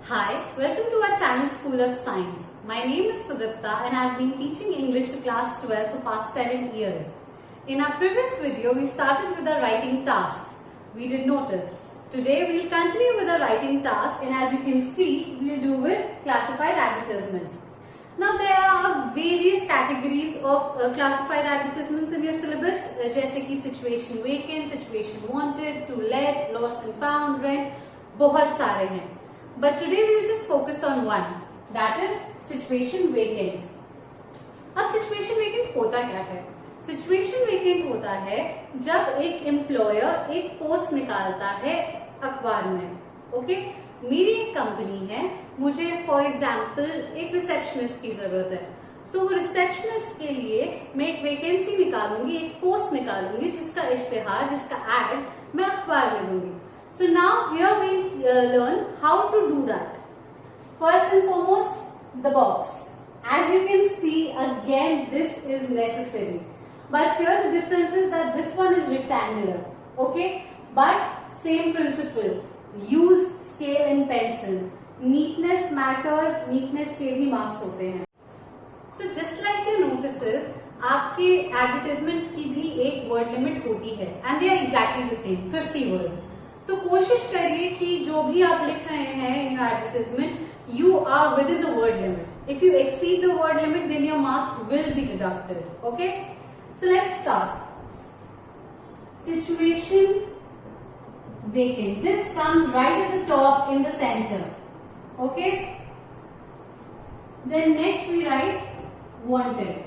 Hi, welcome to our channel School of Science. My name is Sudipta and I have been teaching English to class 12 for past 7 years. In our previous video, we started with the writing tasks. We did notice. Today, we will continue with the writing task, and as you can see, we will do with classified advertisements. Now, there are various categories of classified advertisements in your syllabus, जैसे कि situation vacant, situation wanted, to let, lost and found, rent, बहुत सारे हैं. But today we will just focus on one, that is situation vacant. अब situation vacant होता क्या है? Situation vacant होता है जब एक employer एक post निकालता है अखबार में. ओके, मेरी एक कंपनी है, मुझे फॉर एग्जाम्पल एक रिसेप्शनिस्ट की जरूरत है. सो रिसेप्शनिस्ट के लिए मैं एक वैकेंसी निकालूंगी, एक पोस्ट निकालूंगी जिसका इश्तिहार, जिसका एड मैं अखबार में दूंगी. So now here we learn how to do that. First and foremost, the box. As you can see, again this is necessary. But here the difference is that this one is rectangular. Okay? But same principle. Use scale and pencil. Neatness matters. Neatness के भी marks होते हैं. So just like your notices, आपके advertisements की भी एक word limit होती है. And they are exactly the same, 50 words. So कोशिश करिए कि जो भी आप लिख रहे हैं in your advertisement, you are within the word limit. If you exceed the word limit, then your marks will be deducted. Okay? So let's start. Situation vacant. This comes right at the top in the center. Okay? Then next we write wanted.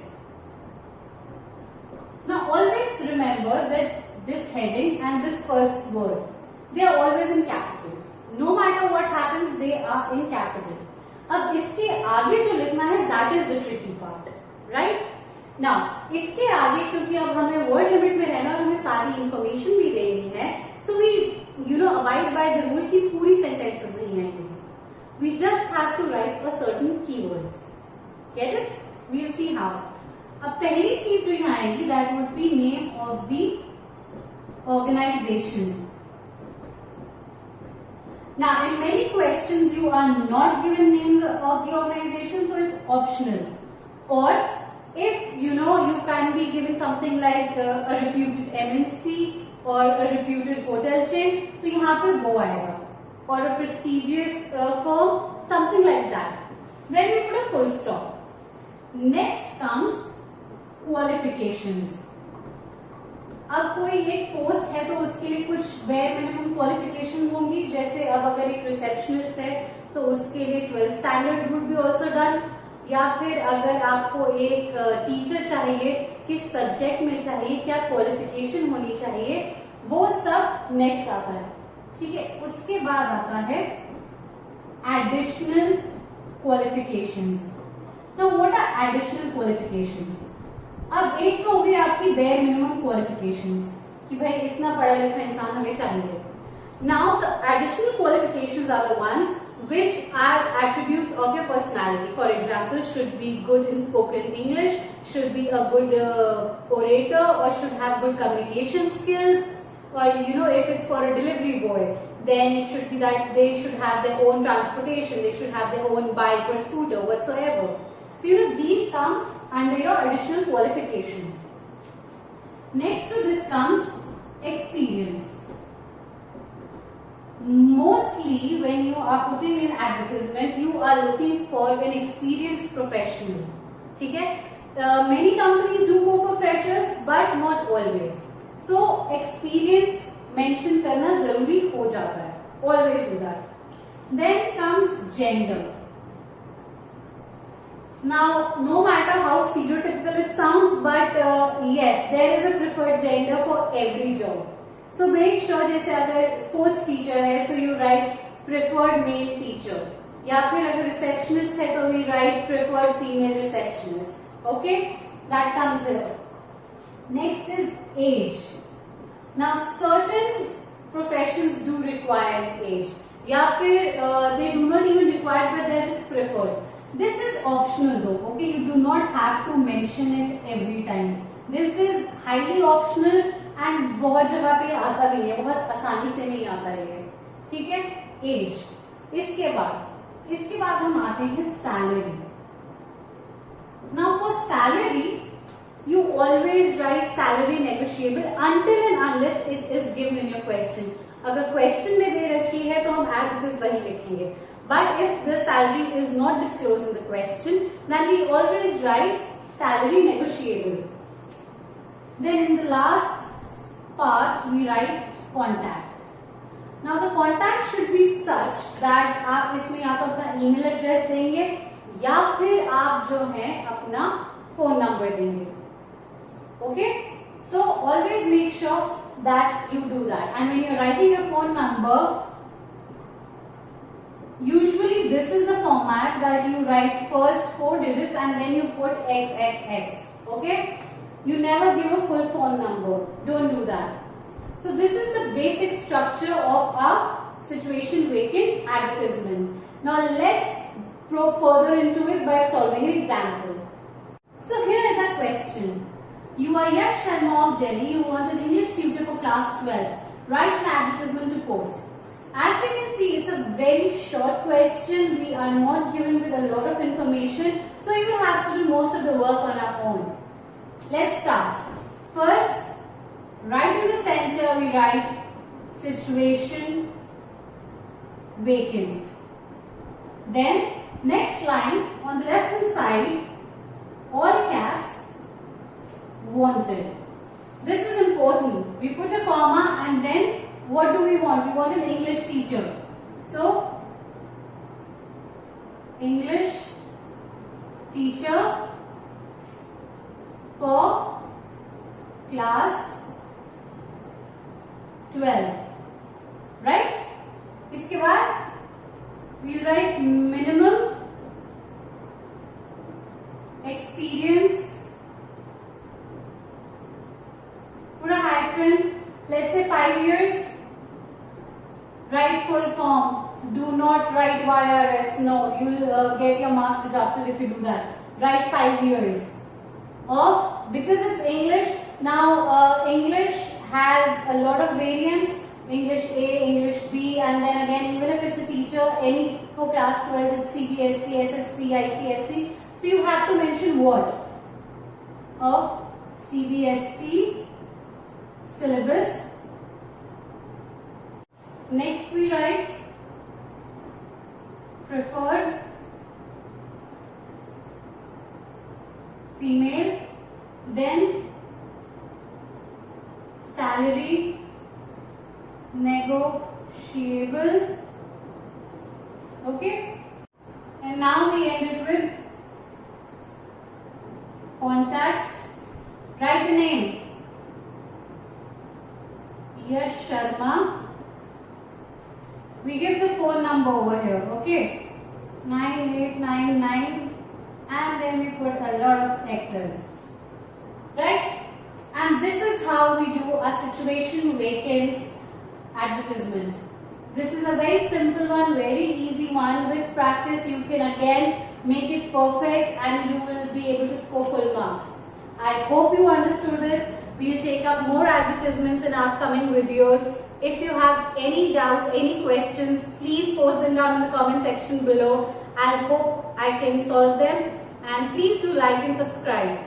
Now always remember that this heading and this first word, they are always in capitals. No matter what happens, they are in capital. अब इसके आगे जो लिखना है, that is the tricky part, right? Now, इसके आगे क्योंकि अब हमें word limit में रहना और हमें सारी information भी देनी है, so we abide by the rule कि पूरी sentences नहीं आएंगी. We just have to write a certain keywords. Get it? We'll see how. अब पहली चीज जो यहाँ आएगी, that would be name of the organization. Now, in many questions, you are not given names of the organization, so it's optional. Or, if you can be given something like a reputed MNC or a reputed hotel chain, तो यहाँ पे वो आएगा. Or a prestigious firm, something like that. Then we put a full stop. Next comes qualifications. अब कोई एक post है तो उसके लिए कुछ बेयर मिनिमम क्वालिफिकेशन होंगी. जैसे अब अगर एक रिसेप्शनिस्ट है तो उसके लिए 12th standard would be also done. या फिर अगर आपको एक टीचर चाहिए, किस सब्जेक्ट में चाहिए, क्या क्वालिफिकेशन होनी चाहिए, वो सब नेक्स्ट आता है. ठीक है, उसके बाद आता है additional qualifications. Now what are additional qualifications? अब एक तो हो गई आपकी बेयर मिनिमम क्वालिफिकेशंस कि भाई इतना पढ़ा लिखा इंसान हमें चाहिए. Now the additional qualifications are the ones which are attributes of your personality. For example, should be good in spoken English, should be a good orator, or should have good communication skills. Or if it's for a delivery boy, then it should be that they should have their own transportation, they should have their own bike or scooter, whatsoever. So these come under your additional qualifications. Next to this comes experience. Mostly when you are putting in advertisement, you are looking for an experienced professional. ठीक है? Many companies do go for freshers, but not always. So experience mention करना जरूरी हो जाता है. Always do that. Then comes gender. Now, no matter how stereotypical it sounds, but yes, there is a preferred gender for every job. So make sure, जैसे अगर sports teacher है, so you write preferred male teacher. या फिर अगर receptionist है तो we write preferred female receptionist. Okay, that comes here. Next is age. Now, certain professions do require age. या फिर they do not even require, but they are just preferred. This is optional though, okay? You do not have to mention it every time. This is highly optional and बहुत जगह पे आता भी है, बहुत आसानी से नहीं आता है. ठीक है, एज. इसके बाद इसके बाद हम आते हैं salary. Now for salary you always write salary negotiable until and unless it is given in your question. अगर question में दे रखी है तो हम as it is वही लिखेंगे. But if the salary is not disclosed in the question, then we always write salary negotiable. Then in the last part we write contact. Now the contact should be such that आप इसमें या तो अपना email address देंगे या फिर आप जो है अपना phone number देंगे. Okay, so always make sure that you do that. And when you're writing your phone number, usually this is the format that you write first 4 digits and then you put XXX. Okay, you never give a full phone number. Don't do that. So this is the basic structure of a situation vacant advertisement. Now let's probe further into it by solving an example. So here is a question. You are Yash Sharma of Delhi. You want an English tutor for class 12. Write an advertisement to post. As you can see, it's a very short question. We are not given with a lot of information. So you will have to do most of the work on our own. Let's start. First, right in the center we write situation vacant. Then next line on the left hand side, all caps, wanted. This is important. We put a comma and then what do we want? We want an English teacher. So English teacher for class 12. Right? इसके बाद we write minimum experience, put a hyphen, let's say 5 years. Write full form. Do not write YRS. No, you will get your marks deducted if you do that. Write 5 years of, because it's English. Now English has a lot of variants. English A, English B, and then again even if it's a teacher, any for class 12, it's CBSE, SSC, ICSE. So you have to mention what of CBSE syllabus. Next we write preferred female, then salary negotiable. Okay, and now we end it with contact. Write the name Yash Sharma. We give the phone number over here, okay, 9899, and then we put a lot of X's, right? And this is how we do a situation vacant advertisement. This is a very simple one, very easy one. With practice you can again make it perfect and you will be able to score full marks. I hope you understood it. We will take up more advertisements in upcoming videos. If you have any doubts, any questions, please post them down in the comment section below. I hope I can solve them, and please do like and subscribe.